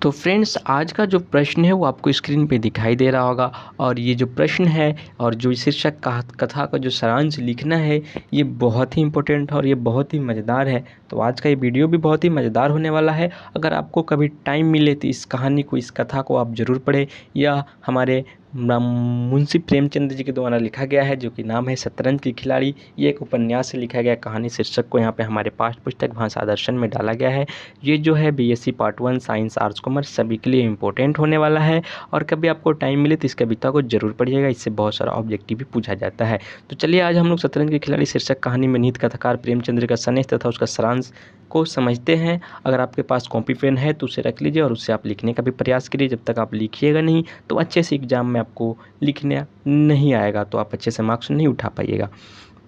तो फ्रेंड्स, आज का जो प्रश्न है वो आपको स्क्रीन पे दिखाई दे रहा होगा। और ये जो प्रश्न है और जो शीर्षक कथा का जो सारांश लिखना है, ये बहुत ही इम्पोर्टेंट है और ये बहुत ही मज़ेदार है। तो आज का ये वीडियो भी बहुत ही मज़ेदार होने वाला है। अगर आपको कभी टाइम मिले तो इस कहानी को, इस कथा को आप ज़रूर पढ़ें। यह हमारे मुंशी प्रेमचंद जी के द्वारा लिखा गया है, जो कि नाम है शतरंज की खिलाड़ी। ये एक उपन्यास से लिखा गया कहानी। शीर्षक को यहाँ पे हमारे पाठ्य पुस्तक भाषा दर्शन में डाला गया है। ये जो है BSc part 1 science arts commerce सभी के लिए इम्पोर्टेंट होने वाला है। और कभी आपको टाइम मिले तो इस कविता को जरूर पढ़िएगा, इससे बहुत सारा ऑब्जेक्टिव भी पूछा जाता है। तो चलिए आज हम लोग शतरंज के खिलाड़ी शीर्षक कहानी में निहित कथाकार प्रेमचंद्र का संदेश तथा उसका सारांश को समझते हैं। अगर आपके पास कॉपी पेन है तो उसे रख लीजिए और उससे आप लिखने का भी प्रयास करिए। जब तक आप लिखिएगा नहीं तो अच्छे से एग्जाम में आपको लिखने नहीं आएगा, तो आप अच्छे से मार्क्स नहीं उठा पाइएगा।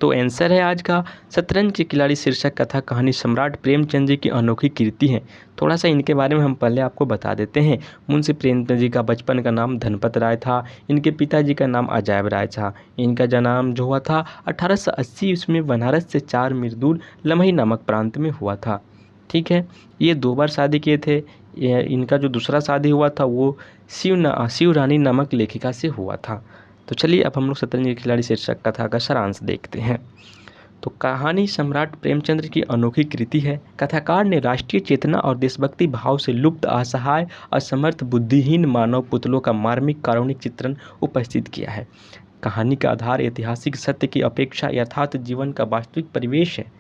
तो आंसर है आज का, शतरंज के खिलाड़ी शीर्षक कथा कहानी सम्राट प्रेमचंद जी की अनोखी कीर्ति है। थोड़ा सा इनके बारे में हम पहले आपको बता देते हैं। मुंशी प्रेमचंद जी का बचपन का नाम धनपत राय था। इनके पिताजी का नाम अजायब राय था। इनका जन्म जो हुआ था 1880 ईस्वी में बनारस से 4 मील दूर लम्ही नामक प्रांत में हुआ था। ठीक है, ये 2 बार शादी किए थे। इनका जो दूसरा शादी हुआ था वो शिव रानी नामक लेखिका से हुआ था। तो चलिए अब हम लोग शतरंज के खिलाड़ी शीर्षक कथा का सारांश देखते हैं। तो कहानी सम्राट प्रेमचंद्र की अनोखी कृति है। कथाकार ने राष्ट्रीय चेतना और देशभक्ति भाव से लुप्त असहाय असमर्थ बुद्धिहीन मानव पुतलों का मार्मिक कारुणिक चित्रण उपस्थित किया है। कहानी का आधार ऐतिहासिक सत्य की अपेक्षा यथार्थ जीवन का वास्तविक परिवेश है।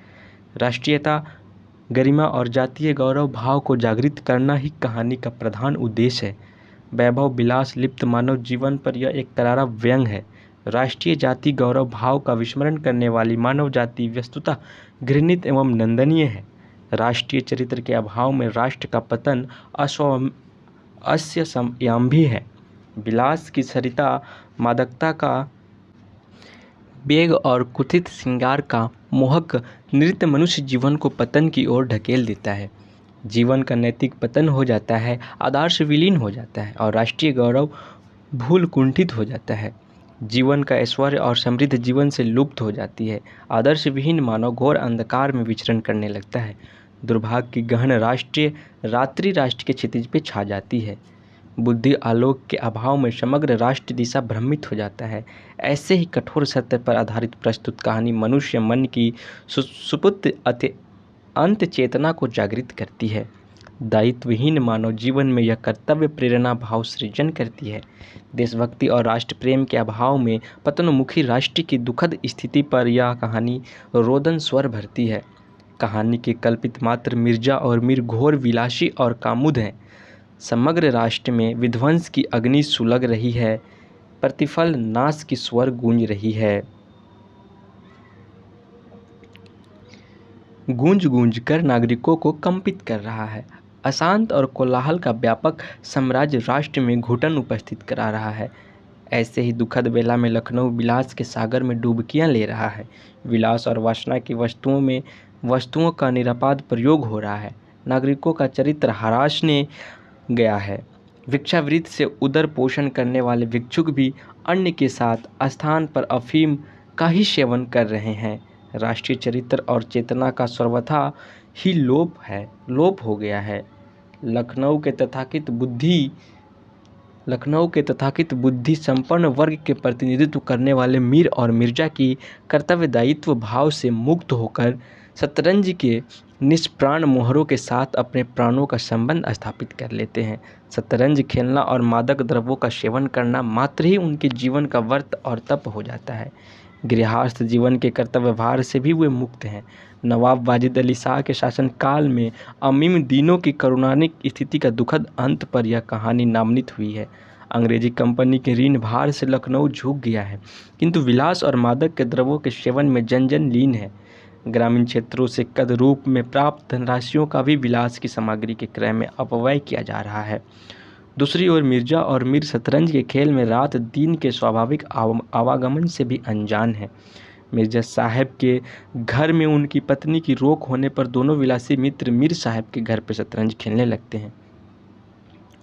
राष्ट्रीयता, गरिमा और जातीय गौरव भाव को जागृत करना ही कहानी का प्रधान उद्देश्य है। वैभव विलास लिप्त मानव जीवन पर यह एक करारा व्यंग है। राष्ट्रीय जाति गौरव भाव का विस्मरण करने वाली मानव जाति वस्तुतः घृणित एवं निंदनीय है। राष्ट्रीय चरित्र के अभाव में राष्ट्र का पतन अस्यम्भी है। विलास की सरिता, मादकता का वेग और कुत्सित श्रृंगार का मोहक नृत्य मनुष्य जीवन को पतन की ओर ढकेल देता है। जीवन का नैतिक पतन हो जाता है, आदर्श विलीन हो जाता है और राष्ट्रीय गौरव भूल कुंठित हो जाता है। जीवन का ऐश्वर्य और समृद्ध जीवन से लुप्त हो जाती है। आदर्श विहीन मानव घोर अंधकार में विचरण करने लगता है। दुर्भाग्य की गहन रात्रि राष्ट्र के क्षितिज पे छा जाती है। बुद्धि आलोक के अभाव में समग्र राष्ट्र दिशा भ्रमित हो जाता है। ऐसे ही कठोर सत्य पर आधारित प्रस्तुत कहानी मनुष्य मन की सुपुत अंत चेतना को जागृत करती है। दायित्वहीन मानव जीवन में यह कर्तव्य प्रेरणा भाव सृजन करती है। देशभक्ति और राष्ट्र प्रेम के अभाव में पतनमुखी राष्ट्र की दुखद स्थिति पर यह कहानी रोदन स्वर भरती है। कहानी के कल्पित मात्र मिर्जा और मीर घोर विलासी और कामुद हैं। समग्र राष्ट्र में विध्वंस की अग्नि सुलग रही है, प्रतिफल नाश की स्वर गूंज रही है। गूंज कर नागरिकों को कंपित कर रहा है। अशांत और कोलाहल का व्यापक साम्राज्य राष्ट्र में घुटन उपस्थित करा रहा है। ऐसे ही दुखद बेला में लखनऊ विलास के सागर में डुबकियां ले रहा है। विलास और वासना की वस्तुओं का निरापाद प्रयोग हो रहा है। नागरिकों का चरित्र हराशने गया है। भिक्षावृत्ति से उदर पोषण करने वाले भिक्षुक भी अन्न के साथ स्थान पर अफीम का ही सेवन कर रहे हैं। राष्ट्रीय चरित्र और चेतना का सर्वथा ही लोप हो गया है। लखनऊ के तथाकथित बुद्धि संपन्न वर्ग के प्रतिनिधित्व करने वाले मीर और मिर्जा की कर्तव्य दायित्व भाव से मुक्त होकर शतरंज के निष्प्राण मोहरों के साथ अपने प्राणों का संबंध स्थापित कर लेते हैं। शतरंज खेलना और मादक द्रव्यों का सेवन करना मात्र ही उनके जीवन का व्रत और तप हो जाता है। गृहस्थ जीवन के कर्तव्य भार से भी वे मुक्त हैं। नवाब वाजिद अली शाह के शासनकाल में अमीम दीनों की करुणानिक स्थिति का दुखद अंत पर यह कहानी नामित हुई है। अंग्रेजी कंपनी के ऋण भार से लखनऊ झुक गया है, किंतु विलास और मादक के द्रव्यों के सेवन में जन जन लीन है। ग्रामीण क्षेत्रों से कद रूप में प्राप्त धनराशियों का भी विलास की सामग्री के क्रय में अपव्यय किया जा रहा है। दूसरी ओर मिर्जा और मीर शतरंज के खेल में रात दिन के स्वाभाविक आवागमन से भी अनजान है। मिर्जा साहब के घर में उनकी पत्नी की रोक होने पर दोनों विलासी मित्र मीर साहब के घर पर शतरंज खेलने लगते हैं।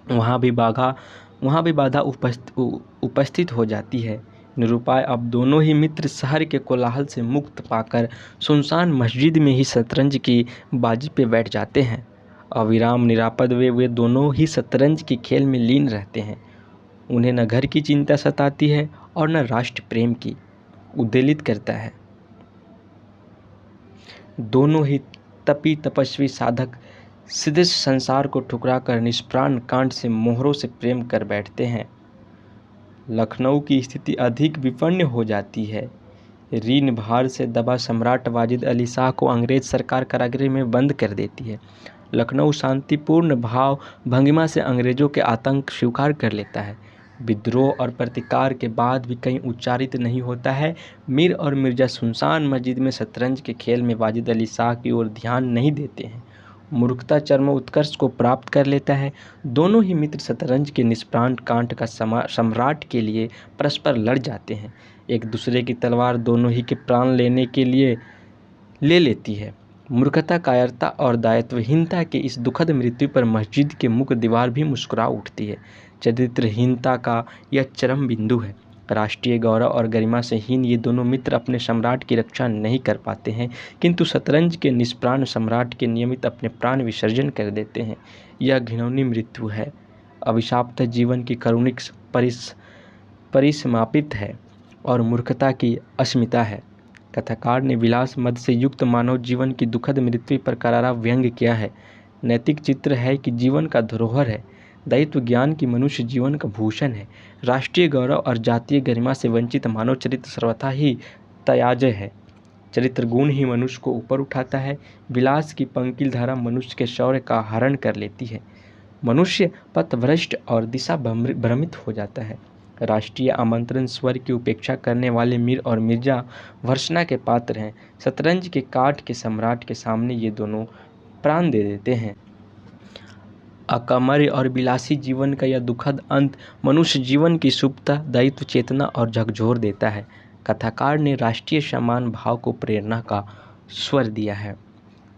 वहाँ भी बाधा उपस्थित हो जाती है। निरुपाय अब दोनों ही मित्र शहर के कोलाहल से मुक्त पाकर सुनसान मस्जिद में ही शतरंज की बाजी पे बैठ जाते हैं। अविराम निरापद वे दोनों ही शतरंज के खेल में लीन रहते हैं। उन्हें न घर की चिंता सताती है और न राष्ट्र प्रेम की उद्वेलित करता है। दोनों ही तपी तपस्वी साधक सिद्ध संसार को ठुकरा कर निष्प्राण कांट से मोहरों से प्रेम कर बैठते हैं। लखनऊ की स्थिति अधिक विपन्न हो जाती है। ऋण भार से दबा सम्राट वाजिद अली शाह को अंग्रेज सरकार कारागृह में बंद कर देती है। लखनऊ शांतिपूर्ण भाव भंगिमा से अंग्रेजों के आतंक स्वीकार कर लेता है। विद्रोह और प्रतिकार के बाद भी कहीं उच्चारित नहीं होता है। मीर और मिर्जा सुनसान मस्जिद में शतरंज के खेल में वाजिद अली शाह की ओर ध्यान नहीं देते हैं। मूर्खता चरम उत्कर्ष को प्राप्त कर लेता है। दोनों ही मित्र शतरंज के निष्प्राण कांट का सम्राट के लिए परस्पर लड़ जाते हैं। एक दूसरे की तलवार दोनों ही के प्राण लेने के लिए ले लेती है। मूर्खता, कायरता और दायित्वहीनता की इस दुखद मृत्यु पर मस्जिद के मुख्य दीवार भी मुस्कुरा उठती है। चरित्रहीनता का यह चरम बिंदु है। राष्ट्रीय गौरव और गरिमा से हीन ये दोनों मित्र अपने सम्राट की रक्षा नहीं कर पाते हैं, किंतु शतरंज के निष्प्राण सम्राट के नियमित अपने प्राण विसर्जन कर देते हैं। यह घिनौनी मृत्यु है, अभिशाप्त जीवन की करुणिक परिसमापित है और मूर्खता की अस्मिता है। कथाकार ने विलास मद से युक्त मानव जीवन की दुखद मृत्यु पर करारा व्यंग्य किया है। नैतिक चित्र है कि जीवन का धरोहर है, दायित्व ज्ञान की मनुष्य जीवन का भूषण है। राष्ट्रीय गौरव और जातीय गरिमा से वंचित मानव चरित्र सर्वथा ही त्याज्य है। चरित्र गुण ही मनुष्य को ऊपर उठाता है। विलास की पंकिल धारा मनुष्य के शौर्य का हरण कर लेती है। मनुष्य पथभ्रष्ट और दिशा भ्रमित हो जाता है। राष्ट्रीय आमंत्रण स्वर की उपेक्षा करने वाले मीर और मिर्जा भर्त्सना के पात्र हैं। शतरंज के काठ के सम्राट के सामने ये दोनों प्राण दे देते हैं। अकामर्य और विलासी जीवन का यह दुखद अंत मनुष्य जीवन की सुप्तता, दायित्व चेतना और झकझोर देता है। कथाकार ने राष्ट्रीय सम्मान भाव को प्रेरणा का स्वर दिया है।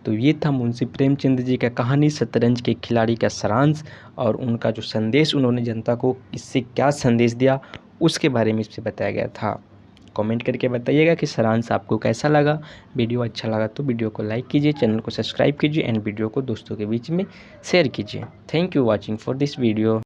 तो ये था मुंशी प्रेमचंद जी का कहानी शतरंज के खिलाड़ी का सारांश और उनका जो संदेश उन्होंने जनता को इससे क्या संदेश दिया उसके बारे में इससे बताया गया था। कमेंट करके बताइएगा कि सारांश आपको कैसा लगा। वीडियो अच्छा लगा तो वीडियो को लाइक कीजिए, चैनल को सब्सक्राइब कीजिए एंड वीडियो को दोस्तों के बीच में शेयर कीजिए। Thank you watching for this video.